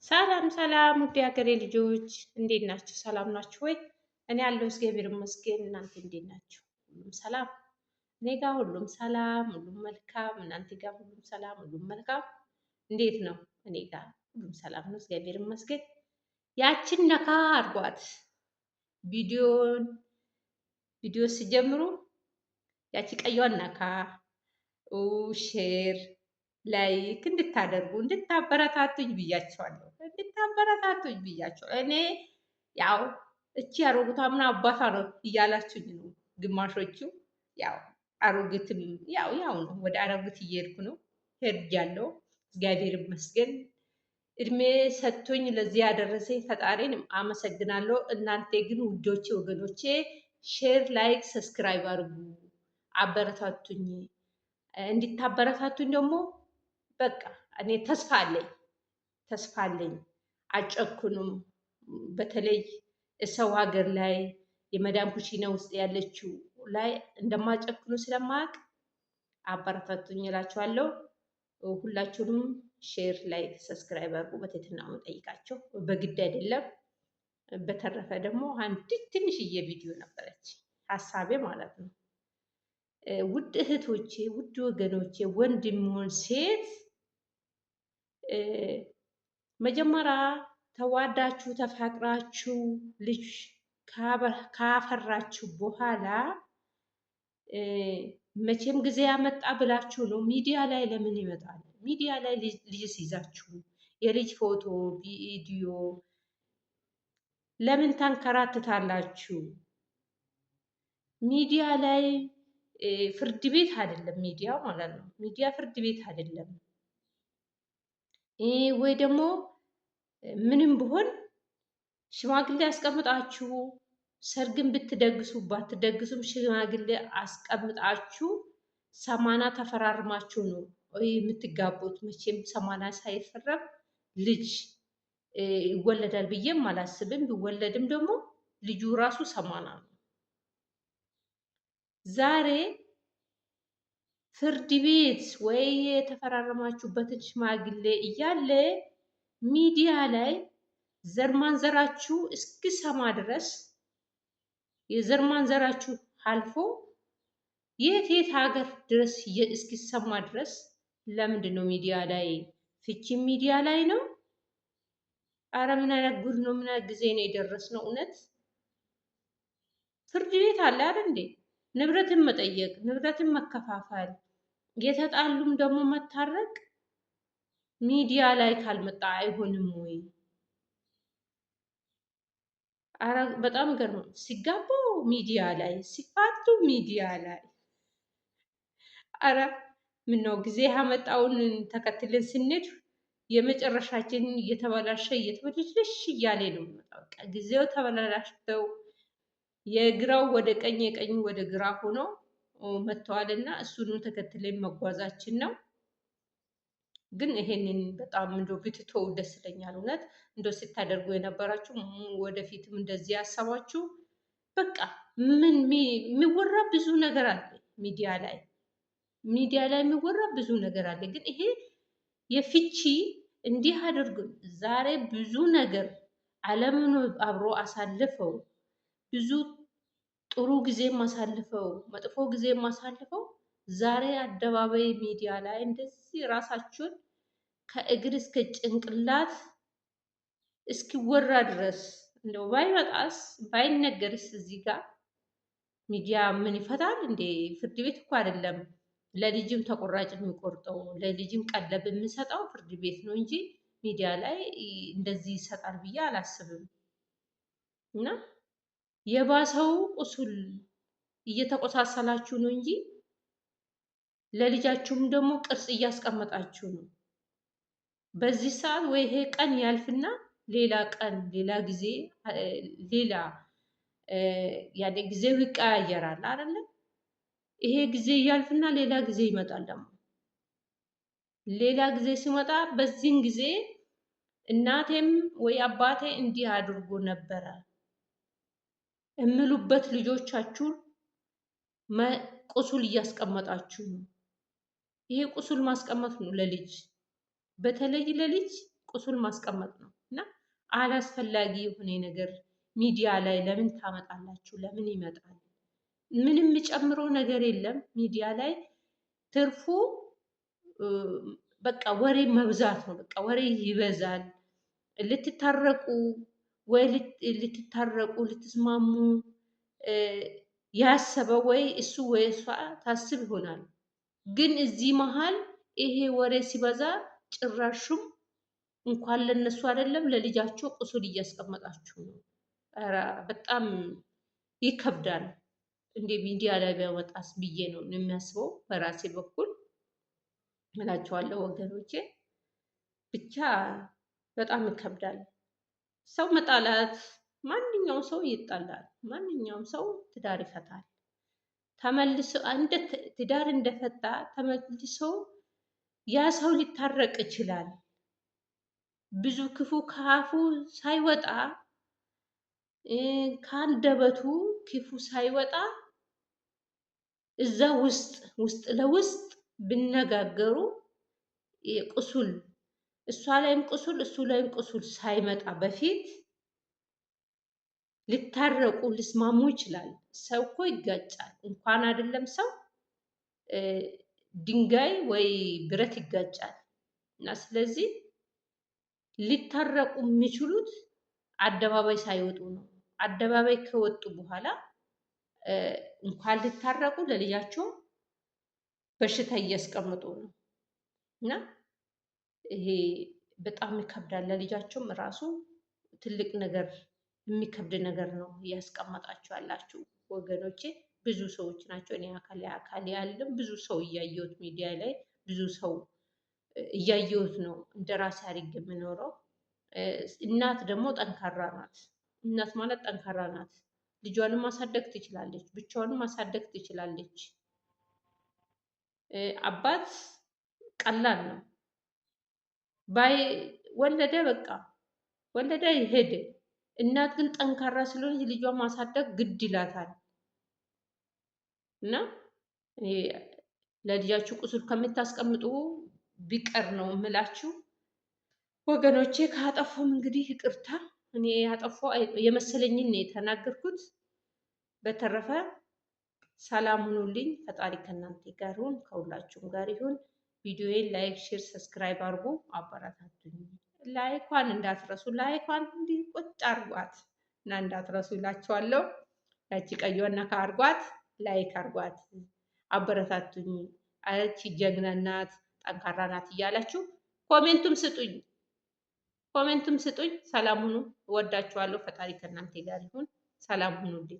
ሰላም ሰላም ውድ ሀገሬ ልጆች እንዴት ናችሁ? ሰላም ናችሁ ወይ? እኔ ያለው እግዚአብሔር ይመስገን። እናንተ እንዴት ናችሁ? ሁሉም ሰላም? እኔ ጋር ሁሉም ሰላም፣ ሁሉም መልካም። እናንተ ጋር ሁሉም ሰላም፣ ሁሉም መልካም? እንዴት ነው? እኔ ጋር ሁሉም ሰላም ነው፣ እግዚአብሔር ይመስገን። ያችን ነካ አድርጓት ቪዲዮን ቪዲዮ ሲጀምሩ ያቺ ቀይዋን ነካ ሼር ላይክ እንድታደርጉ እንድታበረታቱኝ ብያቸዋለሁ። እንድታበረታቱኝ ብያቸዋለሁ። እኔ ያው እቺ አሮጊቷ ምን አባቷ ነው እያላችሁኝ ነው። ግማሾቹ ያው አሮጊትም ያው ነው። ወደ አሮጊት እየሄድኩ ነው። ሄጃለሁ። እግዚአብሔር ይመስገን። እድሜ ሰጥቶኝ ለዚህ ያደረሰኝ ፈጣሪን አመሰግናለሁ። እናንተ ግን ውዶቼ፣ ወገኖቼ ሼር፣ ላይክ፣ ሰብስክራይብ አድርጉ፣ አበረታቱኝ። እንድታበረታቱኝ ደግሞ በቃ እኔ ተስፋ አለኝ። አጨኩኑም። በተለይ ሰው ሀገር ላይ የመዳም ኩሽና ውስጥ ያለችው ላይ እንደማጨክኑ ስለማያውቅ አበረታቱኝ እላችኋለሁ። ሁላችሁንም ሼር ላይ ሰብስክራይብ አድርጉ። በትህትና ነው የምጠይቃቸው፣ በግድ አይደለም። በተረፈ ደግሞ አንዲት ትንሽዬ ቪዲዮ ነበረች ሀሳቤ ማለት ነው። ውድ እህቶቼ፣ ውድ ወገኖቼ፣ ወንድም ይሁን ሴት መጀመሪያ ተዋዳችሁ ተፋቅራችሁ ልጅ ካፈራችሁ በኋላ መቼም ጊዜ ያመጣ ብላችሁ ነው ሚዲያ ላይ ለምን ይመጣል? ሚዲያ ላይ ልጅ ሲይዛችሁ የልጅ ፎቶ ቪዲዮ ለምን ታንከራትታላችሁ? ሚዲያ ላይ ፍርድ ቤት አይደለም ሚዲያ ማለት ነው። ሚዲያ ፍርድ ቤት አይደለም። ወይ ደግሞ ምንም ቢሆን ሽማግሌ አስቀምጣችሁ ሰርግን ብትደግሱ ባትደግሱም ሽማግሌ አስቀምጣችሁ ሰማና ተፈራርማችሁ ነው የምትጋቡት። መቼም ሰማና ሳይፈረም ልጅ ይወለዳል ብዬም አላስብም። ቢወለድም ደግሞ ልጁ ራሱ ሰማና ነው። ዛሬ ፍርድ ቤት ወይ የተፈራረማችሁበትን ሽማግሌ እያለ ሚዲያ ላይ ዘር ማንዘራችሁ እስኪሰማ ድረስ የዘር ማንዘራችሁ አልፎ የት ሀገር ድረስ እስኪሰማ ድረስ ለምንድን ነው ሚዲያ ላይ? ፍቺ ሚዲያ ላይ ነው። አረ ምን አይነት ጉድ ነው? ምን አይነት ጊዜ ነው የደረስነው? እውነት ፍርድ ቤት አለ አይደል እንዴ? ንብረትን መጠየቅ፣ ንብረትን መከፋፈል፣ የተጣሉም ደግሞ መታረቅ ሚዲያ ላይ ካልመጣ አይሆንም ወይ? አረ በጣም ገርሞ ሲጋቡ ሚዲያ ላይ፣ ሲፋቱ ሚዲያ ላይ። አረ ምነው ጊዜ ያመጣውን ተከትለን ስንሄድ የመጨረሻችን እየተበላሸ እየተበላሸ እያለ ነው የሚመጣው። በቃ ጊዜው ተበላሽተው የግራው ወደ ቀኝ የቀኝ ወደ ግራ ሆኖ መጥተዋልና እሱኑ ተከትለን መጓዛችን ነው። ግን ይሄንን በጣም እንደው ብትተው ደስ ይለኛል። እውነት እንደው ስታደርጉ የነበራችሁ ወደፊትም እንደዚህ ያሰባችሁ በቃ ምን የሚወራ ብዙ ነገር አለ ሚዲያ ላይ የሚወራ ብዙ ነገር አለ። ግን ይሄ የፍቺ እንዲህ አድርጉን ዛሬ ብዙ ነገር ዓለምን አብሮ አሳልፈው ብዙ ጥሩ ጊዜም አሳልፈው መጥፎ ጊዜም አሳልፈው ዛሬ አደባባይ ሚዲያ ላይ እንደዚህ ራሳችሁን ከእግር እስከ ጭንቅላት እስኪወራ ድረስ እንደው ባይመጣስ ባይነገርስ? እዚህ ጋር ሚዲያ ምን ይፈታል እንዴ? ፍርድ ቤት እኮ አይደለም ለልጅም ተቆራጭ የሚቆርጠው ለልጅም ቀለብ የምሰጠው ፍርድ ቤት ነው እንጂ ሚዲያ ላይ እንደዚህ ይሰጣል ብዬ አላስብም። እና የባሰው ቁስል እየተቆሳሰላችሁ ነው እንጂ ለልጃችሁም ደግሞ ቅርጽ እያስቀመጣችሁ ነው። በዚህ ሰዓት ወይ ይሄ ቀን ያልፍና ሌላ ቀን ሌላ ጊዜ ሌላ ያኔ ጊዜው ይቀያየራል አይደለ? ይሄ ጊዜ ያልፍና ሌላ ጊዜ ይመጣል። ደግሞ ሌላ ጊዜ ሲመጣ በዚህን ጊዜ እናቴም ወይ አባቴ እንዲህ አድርጎ ነበረ እምሉበት ልጆቻችሁን ቁስል እያስቀመጣችሁ ነው። ይሄ ቁስል ማስቀመጥ ነው ለልጅ፣ በተለይ ለልጅ ቁስል ማስቀመጥ ነው እና አላስፈላጊ የሆነ ነገር ሚዲያ ላይ ለምን ታመጣላችሁ? ለምን ይመጣል? ምንም የሚጨምረው ነገር የለም። ሚዲያ ላይ ትርፉ በቃ ወሬ መብዛት ነው። በቃ ወሬ ይበዛል። ልትታረቁ ወይ ልትታረቁ ልትስማሙ ያሰበ ወይ እሱ ወይ እሷ ታስብ ይሆናል። ግን እዚህ መሀል ይሄ ወሬ ሲበዛ ጭራሹም እንኳን ለነሱ አይደለም ለልጃቸው ቁስል እያስቀመጣችሁ ነው። ኧረ በጣም ይከብዳል። እንደ ሚዲያ ላይ ቢያወጣስ ብዬ ነው የሚያስበው በራሴ በኩል እላቸዋለሁ ወገኖቼ። ብቻ በጣም ይከብዳል። ሰው መጣላት፣ ማንኛውም ሰው ይጣላል። ማንኛውም ሰው ትዳር ይፈታል። ተመልሶ እንደ ትዳር እንደፈታ ተመልሶ ያ ሰው ሊታረቅ ይችላል። ብዙ ክፉ ከአፉ ሳይወጣ ከአንደበቱ ክፉ ሳይወጣ እዛ ውስጥ ለውስጥ ቢነጋገሩ ቁስል እሷ ላይም ቁስል እሱ ላይም ቁስል ሳይመጣ በፊት ሊታረቁ ሊስማሙ ይችላል። ሰው እኮ ይጋጫል። እንኳን አይደለም ሰው ድንጋይ ወይ ብረት ይጋጫል። እና ስለዚህ ሊታረቁ የሚችሉት አደባባይ ሳይወጡ ነው። አደባባይ ከወጡ በኋላ እንኳን ሊታረቁ ለልጃቸው በሽታ እያስቀምጡ ነው። እና ይሄ በጣም ይከብዳል። ለልጃቸውም ራሱ ትልቅ ነገር የሚከብድ ነገር ነው እያስቀመጣችሁ ያላችሁ ወገኖቼ። ብዙ ሰዎች ናቸው። እኔ አካል ያለም ብዙ ሰው እያየሁት ሚዲያ ላይ ብዙ ሰው እያየሁት ነው እንደ ራሴ አድርጌ የምኖረው። እናት ደግሞ ጠንካራ ናት። እናት ማለት ጠንካራ ናት። ልጇንም ማሳደግ ትችላለች፣ ብቻዋንም ማሳደግ ትችላለች። አባት ቀላል ነው። ባይ ወለደ በቃ ወለደ ሄደ። እናት ግን ጠንካራ ስለሆነች ልጇን ማሳደግ ግድ ይላታል። እና ለልጃችሁ ቁስል ከምታስቀምጡ ቢቀር ነው የምላችሁ ወገኖቼ። ካጠፋም እንግዲህ ይቅርታ። እኔ ያጠፋው የመሰለኝን ነው የተናገርኩት። በተረፈ ሰላም ሁኑልኝ። ፈጣሪ ከእናንተ ጋር ይሁን፣ ከሁላችሁም ጋር ይሁን። ቪዲዮዬን ላይክ፣ ሼር፣ ሰብስክራይብ አድርጉ፣ አበረታቱኝ። ላይኳን እንዳትረሱ። ላይኳን እንዲህ ቁጭ አርጓት እና እንዳትረሱ ይላችኋለሁ። ያቺ ቀይዋና ካርጓት ላይክ አርጓት፣ አበረታቱኝ። አቺ ጀግና ናት፣ ጠንካራ ናት እያላችሁ ኮሜንቱም ስጡኝ። ሰላም ሁኑ። እወዳችኋለሁ። ፈጣሪ ከእናንተ ጋር ይሁን። ሰላም ሁኑልኝ።